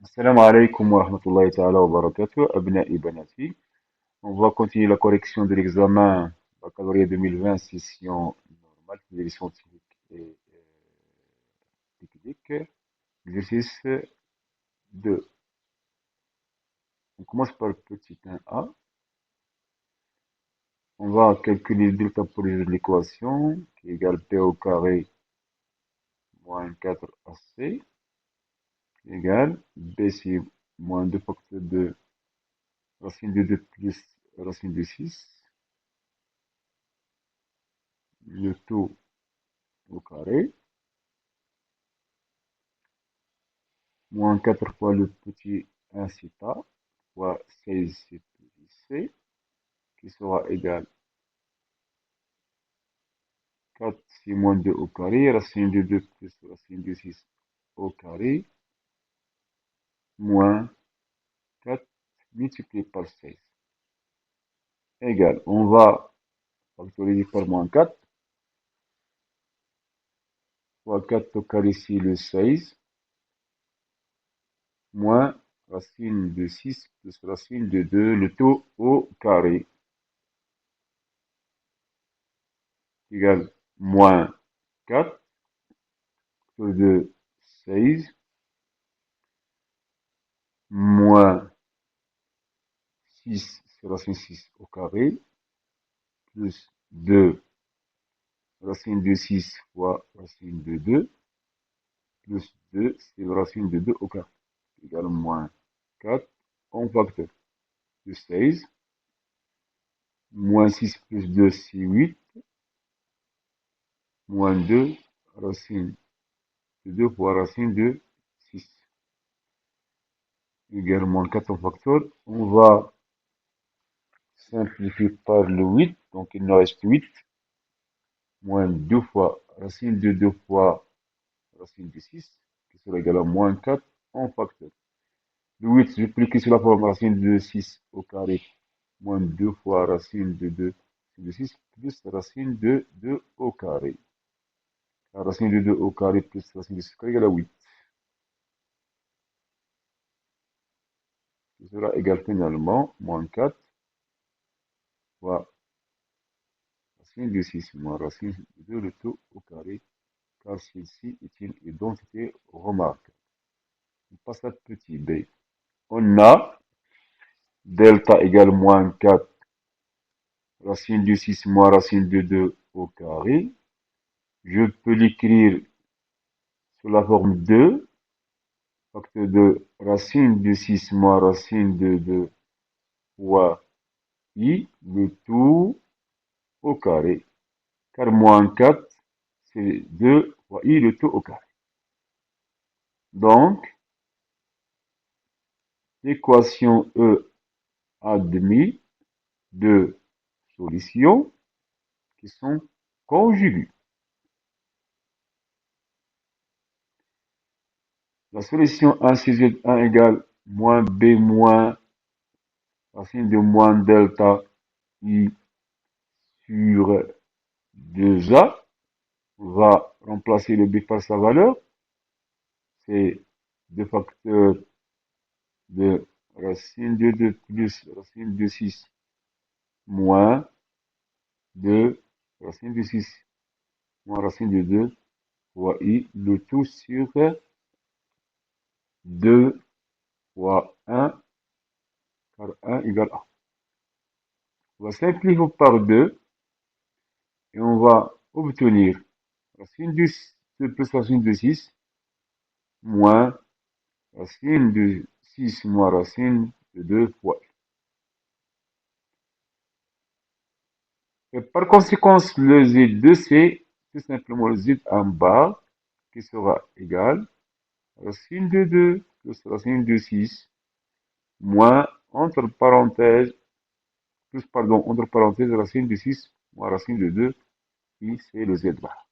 Assalamu alaikum wa rahmatullahi ta'ala wa barakatuh, abna'i banati. On va continuer la correction de l'examen baccalauréat 2020, session normale, physique scientifique et technique. Exercice 2. On commence par le petit 1a. On va calculer le delta pour résoudre l'équation qui est égale P au carré moins 4AC égale B c'est moins 2 facteur de racine de 2 plus racine de 6. Le tout au carré, moins 4 fois le petit 1 θ, fois 16 c, qui sera égal 4 c'est moins 2 au carré, racine de 2 plus racine de 6 au carré, moins 4 multiplié par 16, égal, on va factoriser par moins 4, fois 4 au carré c'est le 16, moins racine de 6 plus racine de 2, le tout au carré, égale moins 4 de 16 moins 6 c'est racine 6 au carré plus 2 racine de 6 fois racine de 2 plus 2 c'est la racine de 2 au carré égale moins 4 en facteur de 16 moins 6 plus 2 c'est 8 moins 2 racine de 2 fois racine de 6 égale moins 4 en facteur. On va simplifier par le 8, donc il nous reste 8 moins 2 fois racine de 2 fois racine de 6, qui sera égal à moins 4 en facteur. Le 8, je multiplie sur la forme racine de 6 au carré, moins 2 fois racine de 2 de 6, plus racine de 2 au carré. La racine de 2 au carré plus racine de 6 au carré égale à 8. Ce sera égal finalement, moins 4 fois racine de 6 moins racine de 2, le tout au carré, car celle-ci est une identité remarquable. On passe à petit b. On a delta égale moins 4 racine de 6 moins racine de 2 au carré. Je peux l'écrire sous la forme 2, facteur de racine de 6 moins racine de 2 fois i, le tout au carré. Car moins 4, c'est 2 fois i, le tout au carré. Donc, l'équation E admet deux solutions qui sont conjuguées. La solution 1, c'est 1 égale moins b moins racine de moins delta i sur 2a. On va remplacer le b par sa valeur. C'est 2 facteurs de racine de 2 plus racine de 6 moins 2 racine de 6 moins racine de 2 fois i, le tout sur 2 fois 1, car 1 égale 1. On va simplifier par 2 et on va obtenir racine de 2 plus racine de 6 moins racine de 6 moins racine de 2 fois. Et par conséquent, le Z2, c'est tout simplement le Z en bas qui sera égal à racine de 2 plus racine de 6 moins, entre parenthèses, plus pardon, entre parenthèses, racine de 6 moins racine de 2, qui c'est le Z bar.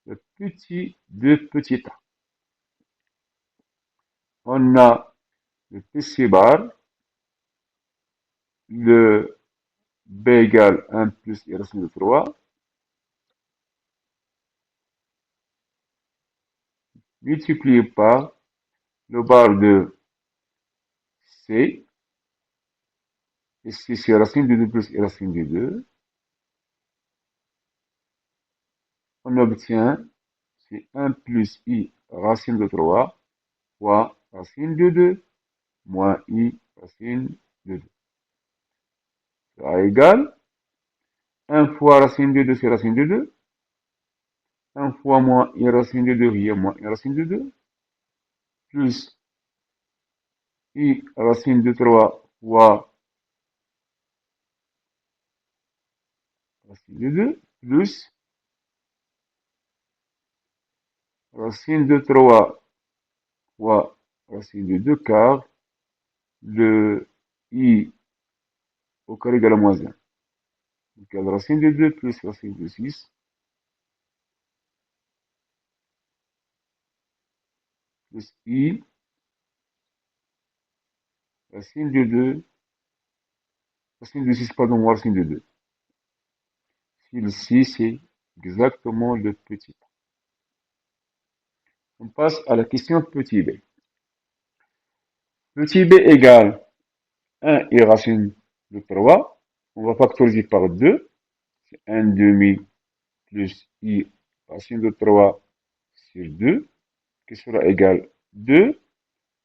Le petit de petit a. On a le PC bar, le B égale 1 plus i racine de 3, multiplié par le bar de C, ici c'est racine de 2 plus racine de 2. On obtient, c'est 1 plus I racine de 3 fois racine de 2 moins I racine de 2. Ça égale 1 fois racine de 2, c'est racine de 2. 1 fois moins I racine de 2, il moins I racine de 2. Plus I racine de 3 fois racine de 2. Plus racine de 3 fois racine de 2 car le I au carré égale à moins 1. Donc, racine de 2 plus racine de 6 plus I racine de 2, racine de 6, pardon, racine de 2. Ici, c'est exactement le petit. On passe à la question petit b. Petit b égale 1 et racine de 3. On va factoriser par 2. C'est 1 demi plus I racine de 3 sur 2, qui sera égal 2.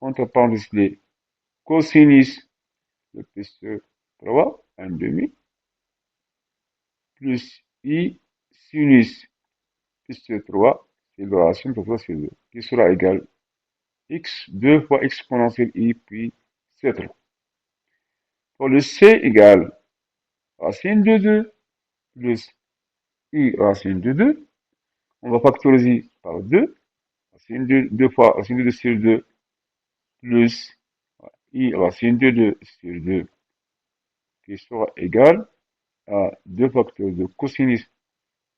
Entre parenthèses, les cosinus de P sur 3, 1 demi, plus I sinus P sur 3, c'est la racine de 3 sur 2, qui sera égal x, 2 fois exponentielle I, puis c3. Pour le c égale racine de 2 plus I racine de 2, on va factoriser par 2, racine de 2 fois racine de 2 sur 2, plus I racine de 2 sur 2, qui sera égal à 2 facteurs de cosinus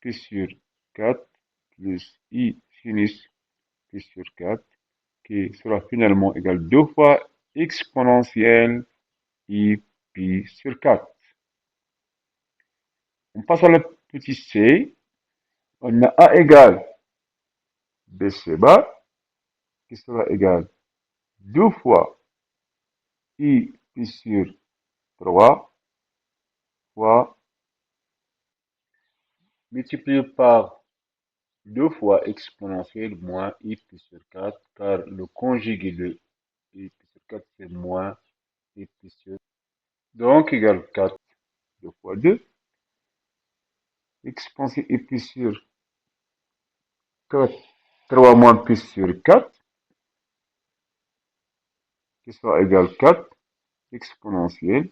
P sur 4 plus I sinus P sur 4, qui sera finalement égal 2 fois exponentielle I pi sur 4. On passe à le petit c. On a A égale BC bar, qui sera égal 2 fois I pi sur 3 fois multiplié par 2 fois exponentielle moins I pi sur 4, car le conjugué de I pi sur 4, c'est moins I pi sur 4. Donc, égal 4, 2 fois 2. Exponentielle I pi sur 4, 3 moins pi sur 4, qui sera égal 4, exponentielle.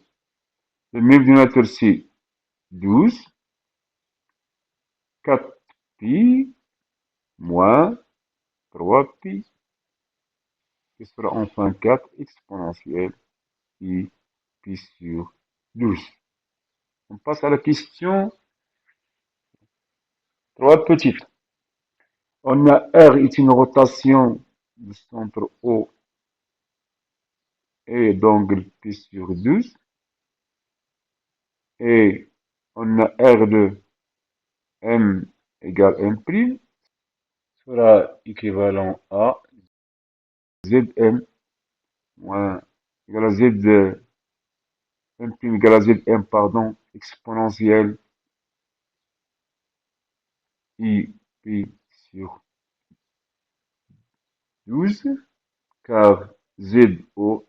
Le même dénominateur, c'est 12, 4 pi moins 3 pi, qui sera enfin 4 exponentielle I pi sur 12. On passe à la question 3 petites. On a R est une rotation du centre O et d'angle pi sur 12. Et on a R de M égale M' sera équivalent à Zm moins égal à Z M' égale à Zm, pardon, exponentielle I pi sur 12, car ZO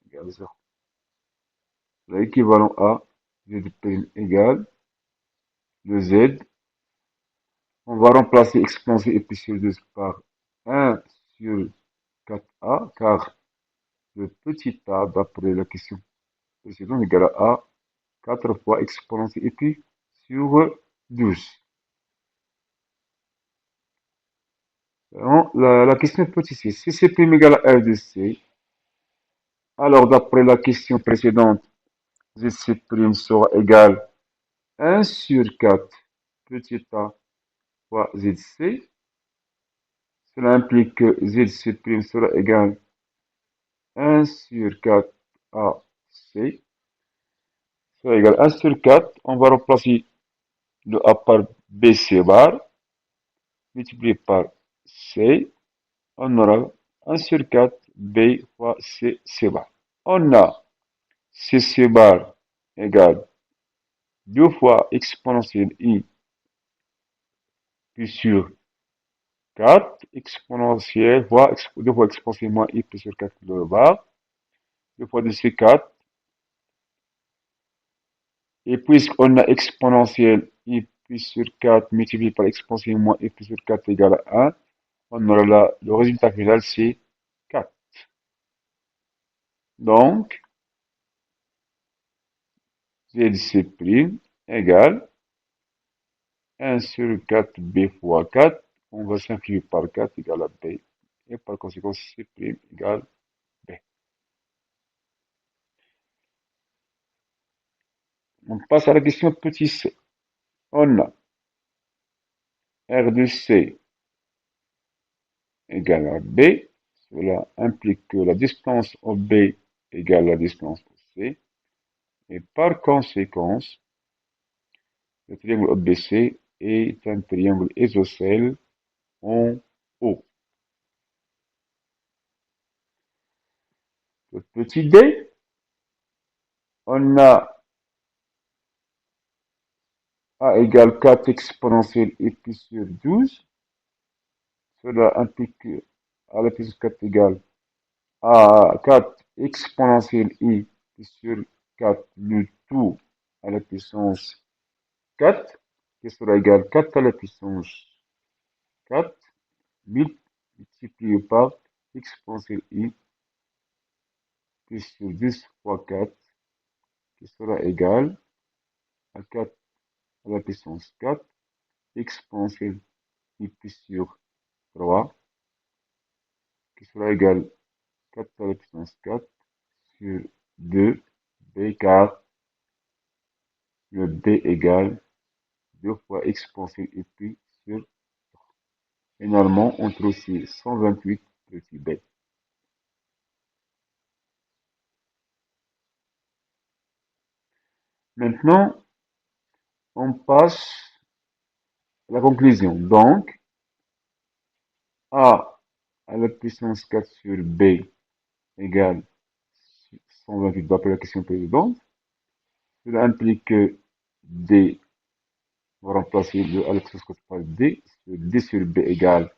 égale 0. L'équivalent à Z' égale le Z. On va remplacer exponentielle I pi sur 12 par 1 sur 4a, car le petit a, d'après la question précédente, égale à 4 fois exponentielle I pi sur 12. La question petit c, si c'est prime égale à R de C, alors d'après la question précédente, ZC' sera égal à 1 sur 4 petit a fois ZC. Cela implique que ZC' sera égal à 1 sur 4 AC. Sera égal à 1 sur 4. On va remplacer le A par BC bar multiplié par C. On aura 1 sur 4 B fois C, C bar. On a C, C bar égale 2 fois exponentielle I plus sur 4 exponentielle fois 2 fois exponentielle moins I plus sur 4 le bar. 2 fois de C4. Et puisqu'on a exponentielle I plus sur 4 multiplié par exponentielle moins I plus sur 4 égale à 1, on aura là, le résultat final, c'est 4. Donc, ZC' égale 1 sur 4B fois 4. On va simplifier par 4 égale à B. Et par conséquent, C' égale B. On passe à la question petit c. On a R de C égale à B. Cela implique que la distance OB égale la distance OC. Et par conséquent, le triangle OBC est un triangle isocèle en O. Le petit d, on a A égale 4 exponentielle et pi sur 12. Cela implique que A à la puissance 4 égale à 4 exponentielle i pi sur 4, le tout à la puissance 4, qui sera égal à 4 à la puissance 4, multiplié par exponentielle i pi sur 10 fois 4, qui sera égal à 4 à la puissance 4, exponentielle i pi sur 3, qui sera égal à 4 à la puissance 4 sur 2, b car le b égale 2 fois exponentielle i pi sur 3. Finalement, on trouve ici 128 petit b. Maintenant, on passe à la conclusion. Donc, a à la puissance 4 sur b égale 128 d'après la question précédente. Cela implique que d, on va remplacer le à la puissance 4 par d, d sur b égale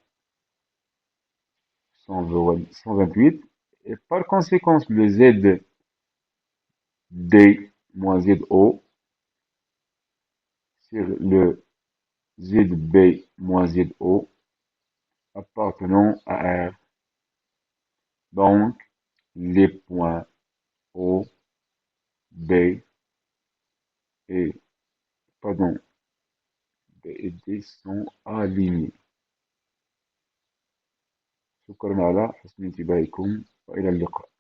128. Et par conséquent, le z d moins zo sur le zb moins zo appartenant à R. Donc, les points O, B et, pardon, B et D sont alignés. شكرا على حسن انتباهكم وإلى اللقاء.